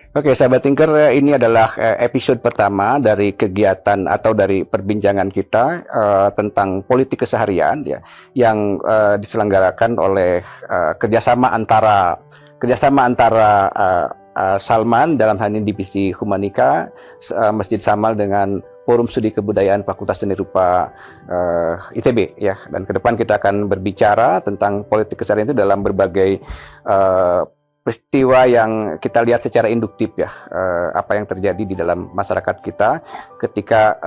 Oke, sahabat Tinker, ini adalah episode pertama dari kegiatan atau dari perbincangan kita tentang politik keseharian ya, yang diselenggarakan oleh kerjasama antara Salman dalam hal ini divisi Humanika, Masjid Samal dengan Forum Studi Kebudayaan Fakultas Seni Rupa ITB ya. Dan ke depan kita akan berbicara tentang politik keseharian itu dalam berbagai peristiwa yang kita lihat secara induktif ya, apa yang terjadi di dalam masyarakat kita ketika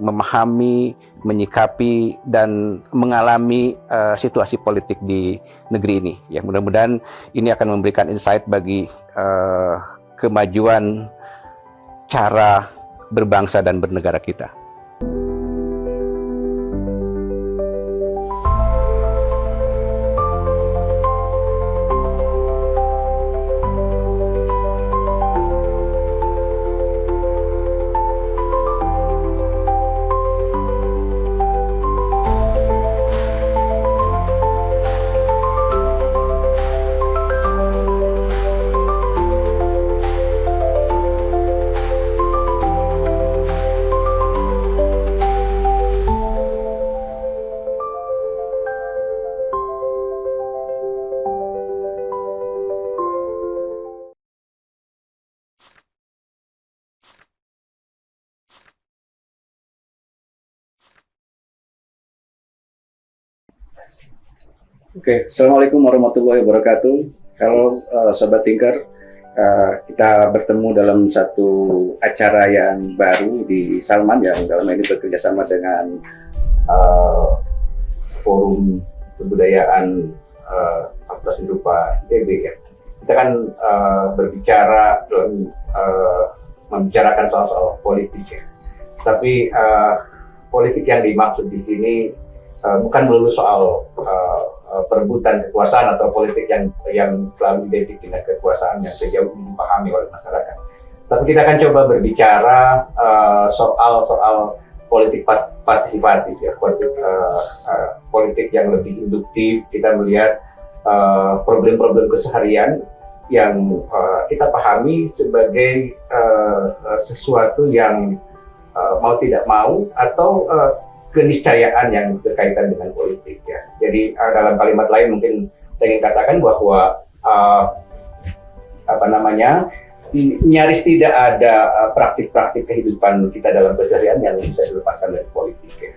memahami, menyikapi dan mengalami situasi politik di negeri ini ya. Mudah-mudahan ini akan memberikan insight bagi kemajuan cara berbangsa dan bernegara kita. Oke, Assalamualaikum warahmatullahi wabarakatuh. Halo Sobat Tinker, kita bertemu dalam satu acara yang baru di Salman yang dalam ini bekerja sama dengan Forum Kebudayaan Fakultas Seni Rupa ITB ya. Kita kan berbicara dalam membicarakan soal politik ya. Tapi politik yang dimaksud di sini bukan melulu soal perebutan kekuasaan atau politik yang selalu identik dengan kekuasaan yang sejauh ini dipahami oleh masyarakat. Tapi kita akan coba berbicara soal politik partisipatif ya, politik yang lebih induktif. Kita melihat problem-problem keseharian yang kita pahami sebagai sesuatu yang mau tidak mau atau keniscayaan yang berkaitan dengan politik ya. Jadi dalam kalimat lain mungkin saya ingin katakan bahwa nyaris tidak ada praktik-praktik kehidupan kita dalam keseharian yang bisa dilepaskan dari politik ya.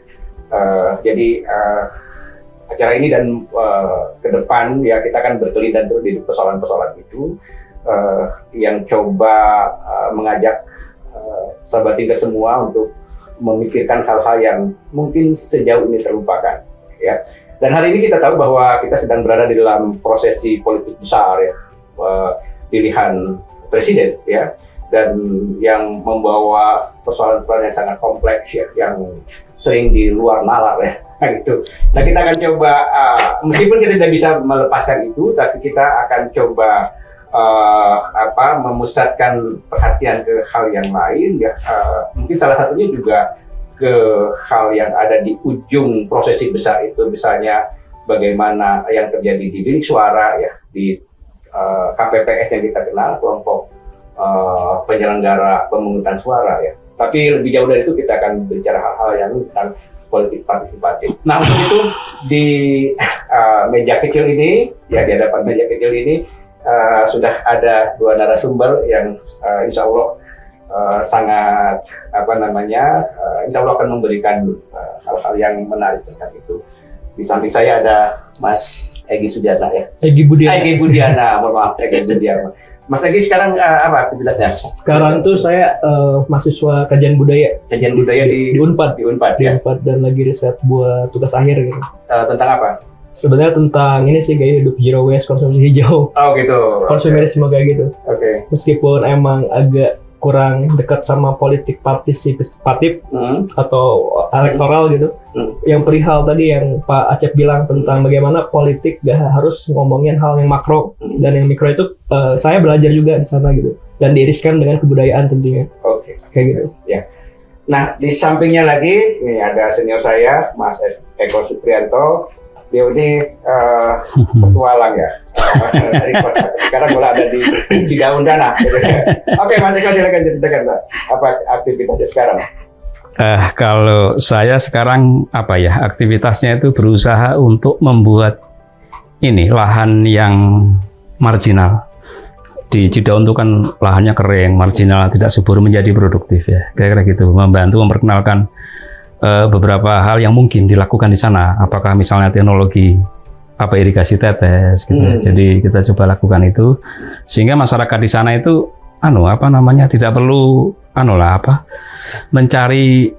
Jadi acara ini dan ke depan ya kita akan berkelindan terus di persoalan-persoalan itu yang coba mengajak sahabat Tinker semua untuk memikirkan hal-hal yang mungkin sejauh ini terlupakan ya. Dan hari ini kita tahu bahwa kita sedang berada di dalam prosesi politik besar ya, pilihan presiden ya, dan yang membawa persoalan-persoalan yang sangat kompleks ya, yang sering di luar nalar ya gitu. Nah kita akan coba meskipun kita tidak bisa melepaskan itu, tapi kita akan coba memusatkan perhatian ke hal yang lain ya, mungkin salah satunya juga ke hal yang ada di ujung prosesi besar itu, misalnya bagaimana yang terjadi di bilik suara ya, di KPPS yang kita kenal, kelompok penyelenggara pemungutan suara ya. Tapi lebih jauh dari itu kita akan bicara hal-hal yang tentang politik partisipatif. Nah untuk itu di meja kecil ini ya, di hadapan meja kecil ini sudah ada dua narasumber yang insya Allah sangat insya Allah akan memberikan hal-hal yang menarik tentang itu. Di samping saya ada Mas Egy Sudiana ya. Egy Budiana, mohon maaf, Egy Budiana. Mas Egy sekarang apa aktivitasnya? Sekarang tuh saya mahasiswa kajian budaya. Kajian budaya di Unpad. Di Unpad ya. Dan lagi riset buat tugas akhir gitu. Tentang apa? Sebenarnya tentang ini sih, gaya hidup zero waste, konsumsi hijau. Oh gitu. Konsumerisme kayak gitu. Oke. Meskipun emang agak kurang dekat sama politik partisipatif atau elektoral gitu. Yang perihal tadi yang Pak Acep bilang tentang bagaimana politik gak harus ngomongin hal yang makro, dan yang mikro itu saya belajar juga di sana gitu, dan diiriskan dengan kebudayaan tentunya. Oke. Kayak gitu. Ya. Nah, di sampingnya lagi, ini ada senior saya, Mas Eko Suprianto, Dia ini petualang ya. Sekarang mulai ada di daun dana. Oke, Mas Eko silakan ceritakan Pak, apa aktivitasnya sekarang? Kalau saya sekarang aktivitasnya itu berusaha untuk membuat lahan yang marginal. Di Cidaun itu kan lahannya kering, marginal, tidak subur menjadi produktif ya. Kira-kira gitu, membantu memperkenalkan beberapa hal yang mungkin dilakukan di sana. Apakah misalnya teknologi irigasi tetes gitu. Jadi kita coba lakukan itu sehingga masyarakat di sana itu tidak perlu mencari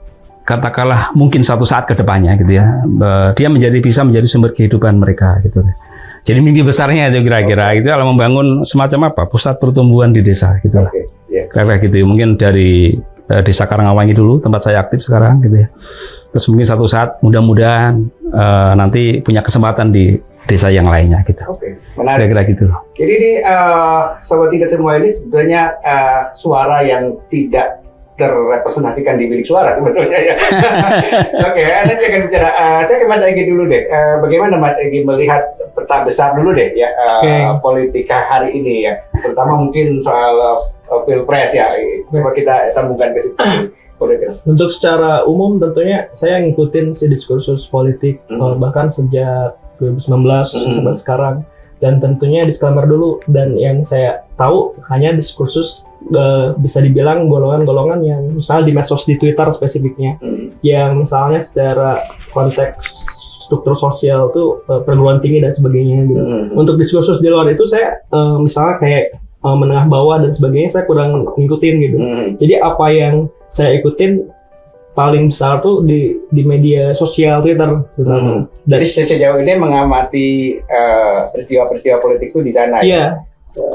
katakanlah mungkin suatu saat ke depannya gitu ya. Dia bisa menjadi sumber kehidupan mereka gitu. Jadi mimpi besarnya itu kira-kira itu adalah membangun semacam pusat pertumbuhan di desa gitu lah. Kira-kira gitu. Mungkin dari Desa Karangwangi dulu tempat saya aktif sekarang gitu ya. Terus mungkin suatu saat mudah-mudahan nanti punya kesempatan di desa yang lainnya gitu. Menarik. Kira-kira gitu. Jadi ini Sobat Tidak Semua ini sebetulnya suara yang tidak terrepresentasikan di bilik suara sebetulnya ya. Oke, nanti akan bicara. Saya ke Mas Egy dulu deh. Bagaimana Mas Egy melihat peta besar dulu deh ya politika hari ini ya, terutama mungkin soal pilpres ya. Coba kita sambungkan ke situ. Untuk secara umum tentunya saya ngikutin si diskursus politik bahkan sejak 2019 sampai sekarang. Dan tentunya disclaimer dulu, dan yang saya tahu hanya diskursus bisa dibilang golongan-golongan yang misalnya di medsos, di Twitter spesifiknya, yang misalnya secara konteks struktur sosial tuh perguruan tinggi dan sebagainya gitu. Untuk diskursus di luar itu saya misalnya kayak menengah bawah dan sebagainya saya kurang ngikutin gitu. Jadi apa yang saya ikutin paling besar tuh di media sosial Twitter terutama. Jadi sejauh ini mengamati peristiwa-peristiwa politik itu di sana. Iya.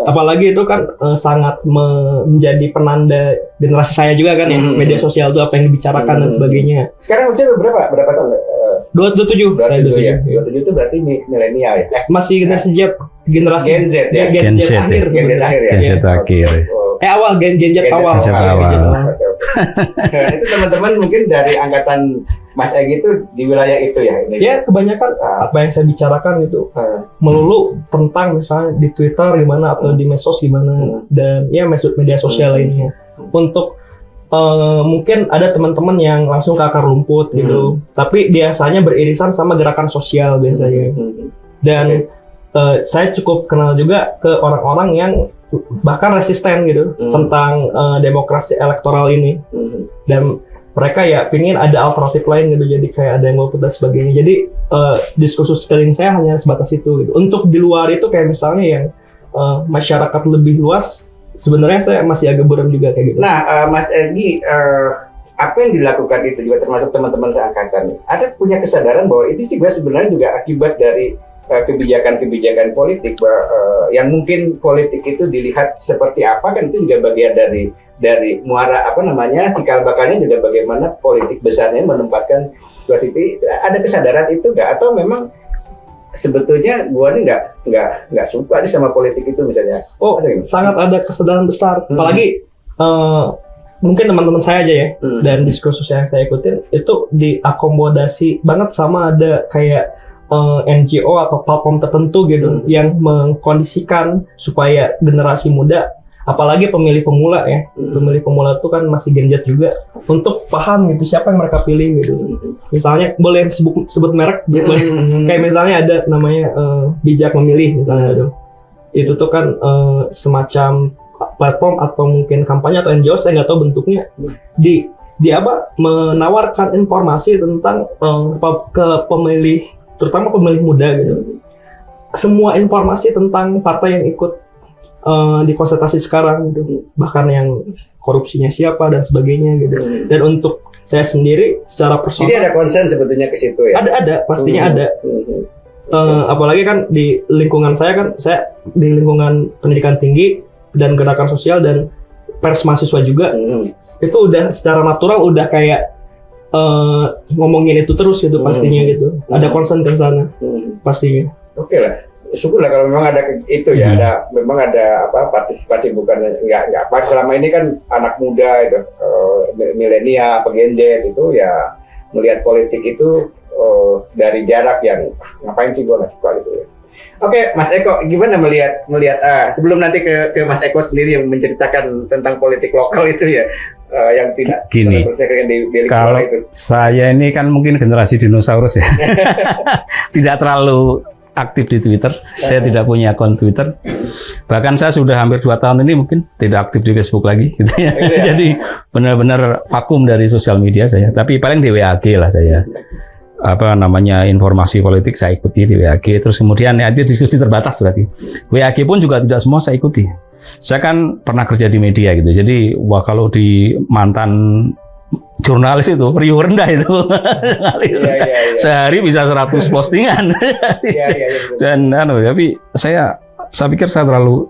Apalagi itu kan sangat menjadi penanda generasi saya juga kan ya, media sosial itu apa yang dibicarakan dan sebagainya. Sekarang usia berapa tahun? 27. 27 ya. 27 itu berarti milenial ya. Masih generasi Gen Z ya. Gen Z akhir ya. Gen Z akhir. Awal Gen Z awal. Nah, itu teman-teman mungkin dari angkatan Mas Egy itu di wilayah itu ya. Ini. Ya kebanyakan apa yang saya bicarakan itu melulu tentang misalnya di Twitter gimana atau di medsos gimana dan ya media sosial lainnya. Untuk mungkin ada teman-teman yang langsung ke akar rumput gitu, tapi biasanya beririsan sama gerakan sosial biasanya. Dan saya cukup kenal juga ke orang-orang yang bahkan resisten gitu tentang demokrasi elektoral ini, dan mereka ya pingin ada alternatif lain gitu, jadi kayak ada yang golput dan sebagainya. Jadi diskursus sekeliling saya hanya sebatas itu gitu. Untuk di luar itu kayak misalnya yang masyarakat lebih luas, sebenarnya saya masih agak buram juga kayak gitu. Nah, Mas Egy, apa yang dilakukan itu juga termasuk teman-teman seangkatan, ada punya kesadaran bahwa itu juga sebenarnya juga akibat dari kebijakan-kebijakan politik, yang mungkin politik itu dilihat seperti apa, kan itu juga bagian dari muara cikal bakalnya juga bagaimana politik besarnya menempatkan situasi itu. Ada kesadaran itu nggak, atau memang sebetulnya gua ini nggak suka sama politik itu misalnya? Sangat ada kesadaran besar, apalagi mungkin teman-teman saya aja ya, dan diskursus yang saya ikutin itu diakomodasi banget sama ada kayak NGO atau platform tertentu gitu yang mengkondisikan supaya generasi muda, apalagi pemilih pemula ya, pemilih pemula itu kan masih Gen Z juga, untuk paham gitu siapa yang mereka pilih gitu. Misalnya boleh sebut merek, kayak misalnya ada namanya Bijak Memilih misalnya, itu tuh kan semacam platform atau mungkin kampanye atau NGO, saya nggak tahu bentuknya, di menawarkan informasi tentang ke pemilih, terutama pemilih muda gitu, semua informasi tentang partai yang ikut di konsultasi sekarang gitu, bahkan yang korupsinya siapa dan sebagainya gitu. Dan untuk saya sendiri secara personal, jadi ada konsen sebetulnya ke situ ya? Ada pastinya ada. Apalagi kan di lingkungan saya di lingkungan pendidikan tinggi dan gerakan sosial dan pers mahasiswa juga, itu udah secara natural udah kayak ngomongin itu terus gitu pastinya gitu. Ada concern ke sana pastinya. Oke lah, syukurlah kalau memang ada itu ya, memang ada partisipasi, bukan nggak pas selama ini kan anak muda itu milenial, Gen Z itu ya melihat politik itu dari jarak yang ngapain sih gue nggak suka gitu ya. Oke, Mas Eko, gimana melihat sebelum nanti ke Mas Eko sendiri yang menceritakan tentang politik lokal itu ya, yang tidak Gini, kalau itu. Saya ini kan mungkin generasi dinosaurus ya, tidak terlalu aktif di Twitter. Saya tidak punya akun Twitter. Bahkan saya sudah hampir 2 tahun ini mungkin tidak aktif di Facebook lagi, gitu ya. Jadi benar-benar vakum dari sosial media saya. Tapi paling di WAG lah saya. Informasi politik saya ikuti di WAG. Terus kemudian ya diskusi terbatas berarti. WAG pun juga tidak semua saya ikuti. Saya kan pernah kerja di media gitu. Jadi kalau di mantan jurnalis itu riuh rendah itu. Iya. Sehari bisa 100 postingan. Dan tapi saya pikir saya terlalu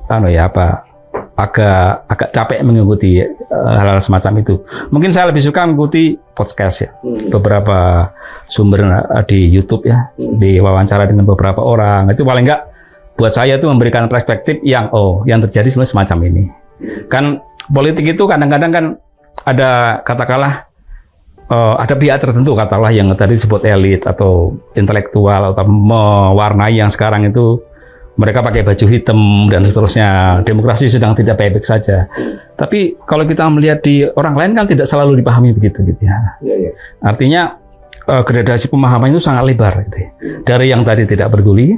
agak capek mengikuti hal-hal semacam itu. Mungkin saya lebih suka mengikuti podcast ya. Beberapa sumber di YouTube ya, diwawancara dengan beberapa orang. Itu paling enggak buat saya itu memberikan perspektif yang terjadi sebenarnya semacam ini. Kan politik itu kadang-kadang kan ada katakanlah ada pihak tertentu katakanlah yang tadi disebut elit atau intelektual atau mewarnai yang sekarang itu mereka pakai baju hitam dan seterusnya. Demokrasi sedang tidak baik-baik saja. Tapi kalau kita melihat di orang lain kan tidak selalu dipahami begitu gitu ya. Artinya gradasi pemahaman itu sangat lebar gitu ya. Dari yang tadi tidak peduli,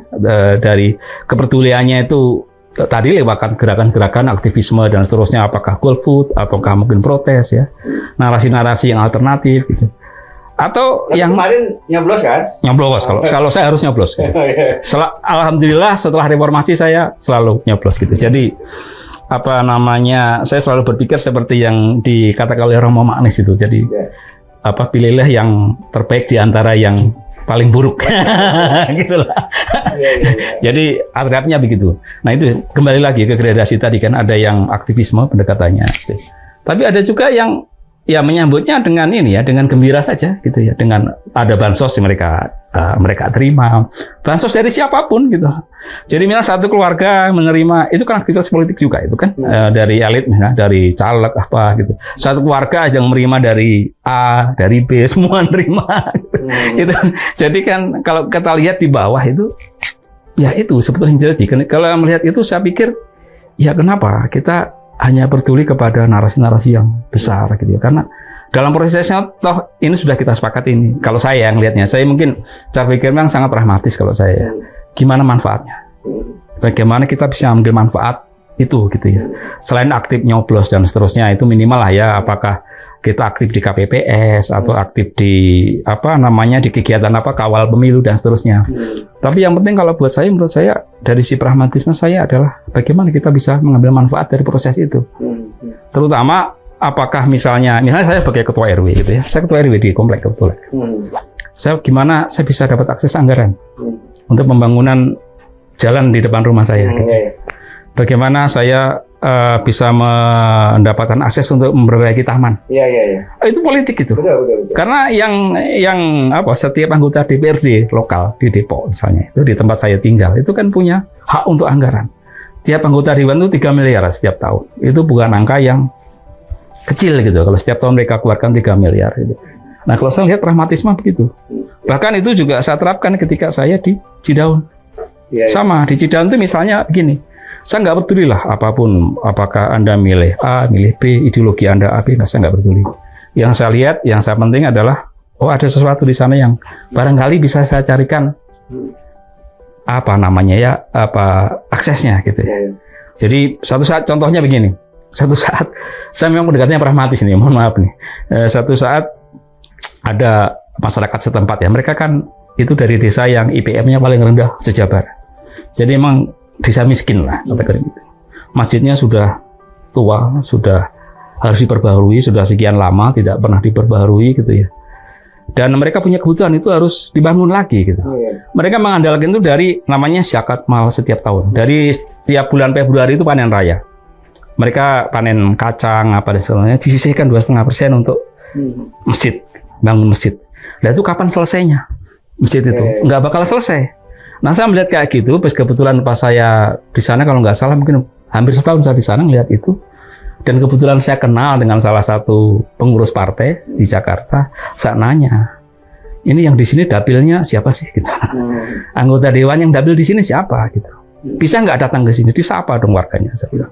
dari kepeduliannya itu tadi lewat gerakan-gerakan aktivisme dan seterusnya, apakah golput ataukah mungkin protes ya. Narasi-narasi yang alternatif gitu. Atau yang kemarin nyoblos kan? Nyoblos, kalau saya harus nyoblos. Alhamdulillah setelah reformasi saya selalu nyoblos gitu. Jadi saya selalu berpikir seperti yang dikatakan oleh Romo Magnis itu. Jadi pilihlah yang terbaik di antara yang paling buruk. Gitulah. Jadi atributnya begitu. Nah itu kembali lagi ke gradasi tadi kan, ada yang aktivisme pendekatannya. Tapi ada juga yang menyambutnya dengan dengan gembira saja gitu ya, dengan ada bansos yang mereka terima, bansos dari siapapun gitu. Jadi misalnya satu keluarga menerima, itu kan aktivitas politik juga itu kan, dari elit misalnya, dari caleg apa gitu. Satu keluarga yang menerima dari A, dari B, semua menerima. Gitu. Jadi kan kalau kita lihat di bawah itu, ya itu sebetulnya yang terjadi. Kalau melihat itu saya pikir, ya kenapa kita hanya peduli kepada narasi-narasi yang besar gitu ya, karena dalam prosesnya toh ini sudah kita sepakati ini. Kalau saya yang lihatnya, saya mungkin cara pikir memang sangat pragmatis kalau saya. Gimana manfaatnya? Bagaimana kita bisa ambil manfaat itu gitu ya. Selain aktif nyoblos dan seterusnya, itu minimal lah ya, apakah kita aktif di KPPS atau aktif di di kegiatan kawal pemilu dan seterusnya. Tapi yang penting kalau menurut saya dari si pragmatisme saya adalah bagaimana kita bisa mengambil manfaat dari proses itu. Terutama apakah misalnya saya sebagai ketua RW gitu ya. Saya ketua RW di komplek kebetulan. Gimana saya bisa dapat akses anggaran untuk pembangunan jalan di depan rumah saya gitu. Bagaimana saya bisa mendapatkan akses untuk memperbaiki taman. Itu politik itu. Betul. Karena yang setiap anggota DPRD lokal di Depok misalnya, itu di tempat saya tinggal, itu kan punya hak untuk anggaran. Tiap anggota dewan itu 3 miliar setiap tahun. Itu bukan angka yang kecil gitu. Kalau setiap tahun mereka keluarkan 3 miliar gitu. Nah, kalau saya lihat pragmatisme begitu. Bahkan itu juga saya terapkan ketika saya di Cidaun. Sama di Cidaun itu misalnya begini. Saya nggak peduli lah apapun, apakah Anda milih A, milih B, ideologi Anda A, B, saya nggak peduli. Yang saya lihat, yang saya penting adalah, ada sesuatu di sana yang barangkali bisa saya carikan aksesnya gitu ya. Jadi satu saat contohnya begini, satu saat saya memang pendekatannya pragmatis nih, mohon maaf nih. Satu saat ada masyarakat setempat ya, mereka kan itu dari desa yang IPM-nya paling rendah se-Jabar. Jadi emang desa miskin lah, katakan gitu. Masjidnya sudah tua, sudah harus diperbaharui, sudah sekian lama tidak pernah diperbaharui gitu ya. Dan mereka punya kebutuhan itu harus dibangun lagi gitu. Mereka mengandalkan itu dari namanya zakat mal setiap tahun. Dari setiap bulan Februari itu panen raya. Mereka panen kacang dan sebagainya, disisihkan 2,5% untuk masjid, bangun masjid. Nah itu kapan selesainya masjid itu? Nggak bakal selesai. Nah saya melihat kayak gitu, kebetulan pas saya di sana kalau nggak salah mungkin hampir setahun saya di sana melihat itu, dan kebetulan saya kenal dengan salah satu pengurus partai di Jakarta. Saya nanya, ini yang di sini dapilnya siapa sih? Gitu. Anggota dewan yang dapil di sini siapa? Gitu. Bisa nggak datang ke sini? Disapa dong warganya. Saya bilang.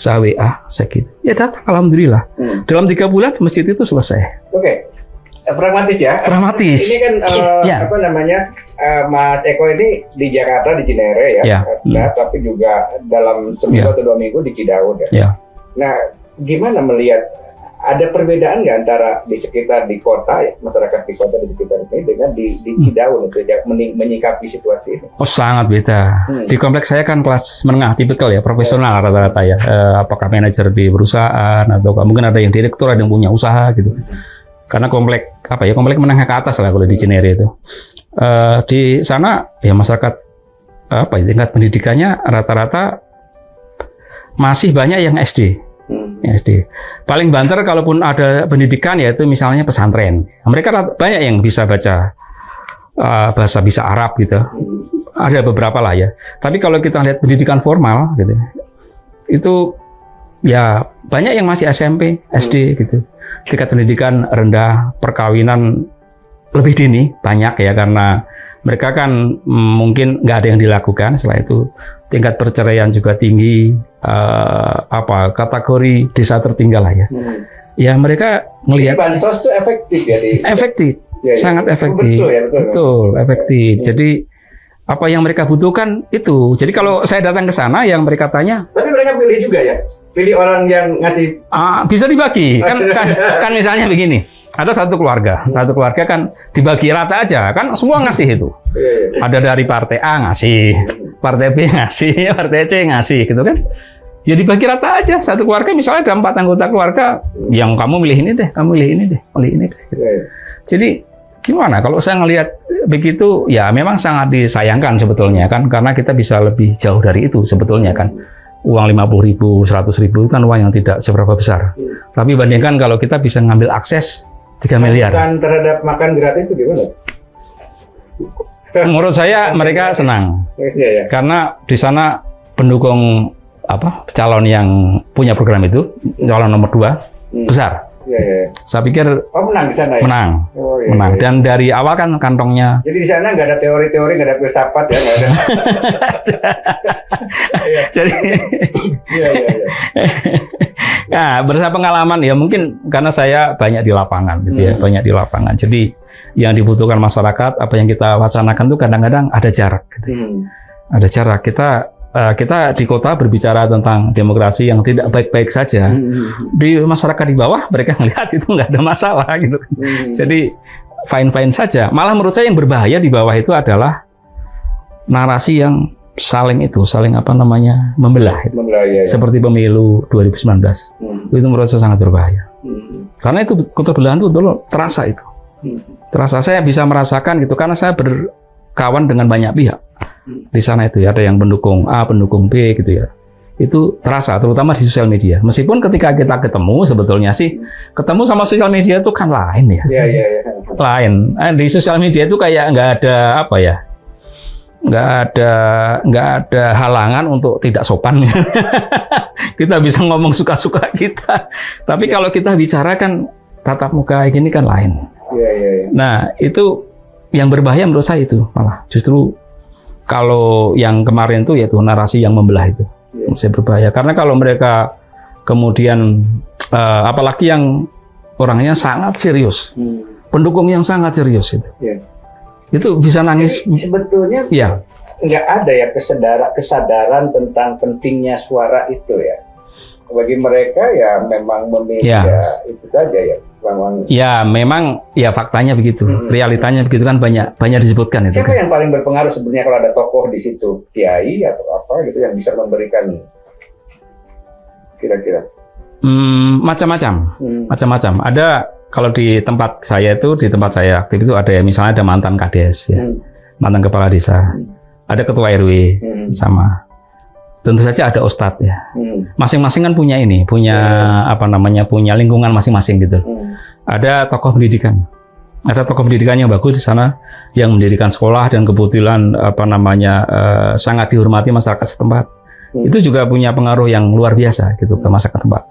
Saya WA, saya gitu. Ya datang, alhamdulillah. Dalam 3 bulan masjid itu selesai. Oke. Pragmatis ya. Pragmatis. Ini kan apa namanya, Mas Eko ini di Jakarta di Cinere ya. Nah, tapi juga dalam seminggu atau 2 minggu di Cidaud ya. Nah, gimana melihat ada perbedaan nggak antara di sekitar di kota ya, masyarakat di kota di sekitar ini dengan di Cidaud untuk menyikapi situasi ini? Oh sangat beda. Di kompleks saya kan kelas menengah tipikal ya, profesional rata-rata ya. Apakah manajer di perusahaan atau mungkin ada yang direktur, ada yang punya usaha gitu. Karena komplek komplek menengah ke atas lah kalau di Cinere itu. Di sana ya masyarakat tingkat pendidikannya rata-rata masih banyak yang SD. SD. Paling banter kalaupun ada pendidikan yaitu misalnya pesantren. Mereka banyak yang bisa baca bisa Arab gitu. Ada beberapa lah ya. Tapi kalau kita lihat pendidikan formal gitu, itu ya banyak yang masih SMP, SD gitu. Tingkat pendidikan rendah, perkawinan lebih dini banyak ya karena mereka kan mungkin nggak ada yang dilakukan. Setelah itu tingkat perceraian juga tinggi, kategori desa tertinggal lah ya. Ya mereka melihat bansos itu efektif ya efektif, sangat efektif, betul efektif. Jadi apa yang mereka butuhkan itu. Jadi kalau saya datang ke sana yang mereka tanya. Tapi mereka pilih juga ya, pilih orang yang ngasih. Bisa dibagi kan misalnya begini. Ada satu keluarga kan dibagi rata aja, kan semua ngasih itu. Ada dari partai A ngasih, partai B ngasih, partai C ngasih, gitu kan? Ya dibagi rata aja. Satu keluarga misalnya ada 4 anggota keluarga, yang kamu milih ini deh, kamu milih ini deh, milih ini deh. Jadi gimana? Kalau saya ngelihat begitu, ya memang sangat disayangkan sebetulnya kan, karena kita bisa lebih jauh dari itu sebetulnya kan. Uang 50.000, 100.000 itu kan uang yang tidak seberapa besar. Tapi bandingkan kalau kita bisa ngambil akses 3 miliar. Dan terhadap makan gratis itu gimana? Menurut saya mereka senang. Karena di sana pendukung calon yang punya program itu, calon nomor 2 besar. Saya pikir menang di sana ya? Menang. Menang. Dan dari awal kan kantongnya. Jadi di sana nggak ada teori-teori, nggak ada filsafat ya, nggak ada. Jadi nah, berdasarkan pengalaman ya mungkin karena saya banyak di lapangan gitu ya, banyak di lapangan. Jadi yang dibutuhkan masyarakat, apa yang kita wacanakan tuh kadang-kadang ada jarak gitu. Ada jarak. Kita di kota berbicara tentang demokrasi yang tidak baik-baik saja. Di masyarakat di bawah mereka melihat itu nggak ada masalah gitu. Jadi fine-fine saja. Malah menurut saya yang berbahaya di bawah itu adalah narasi yang saling membelah. Ya. Seperti pemilu 2019. Itu menurut saya sangat berbahaya. Karena itu keterbelahan itu dulu terasa itu. Terasa, saya bisa merasakan gitu karena saya berkawan dengan banyak pihak. Di sana itu ya, ada yang pendukung A, pendukung B gitu ya. Itu terasa terutama di sosial media. Meskipun ketika kita ketemu sebetulnya sih ketemu sama sosial media itu kan lain ya. Lain. Di sosial media itu kayak nggak ada nggak ada halangan untuk tidak sopan. Kita bisa ngomong suka-suka kita. Tapi kalau kita bicara kan tatap muka ini kan lain. Nah, itu yang berbahaya menurut saya itu malah justru kalau yang kemarin itu yaitu narasi yang membelah itu menurut saya berbahaya. Karena kalau mereka kemudian apalagi yang orangnya sangat serius, pendukung yang sangat serius itu bisa nangis. Jadi, sebetulnya nggak ada ya kesadaran tentang pentingnya suara itu ya. Bagi mereka ya memang memilih itu saja ya. Memang faktanya begitu, realitanya begitu kan banyak disebutkan itu. Siapa yang paling berpengaruh sebenarnya kalau ada tokoh di situ, kiai atau apa gitu yang bisa memberikan kira-kira? Macam-macam. Ada kalau di tempat saya aktif itu ada misalnya ada mantan kades mantan kepala desa, ada ketua RW sama. Tentu saja ada ustadz ya. Masing-masing kan punya punya lingkungan masing-masing gitu. Ada tokoh pendidikan. Ada tokoh pendidikan yang bagus di sana yang mendirikan sekolah dan kebetulan sangat dihormati masyarakat setempat. Itu juga punya pengaruh yang luar biasa gitu ke masyarakat tempat.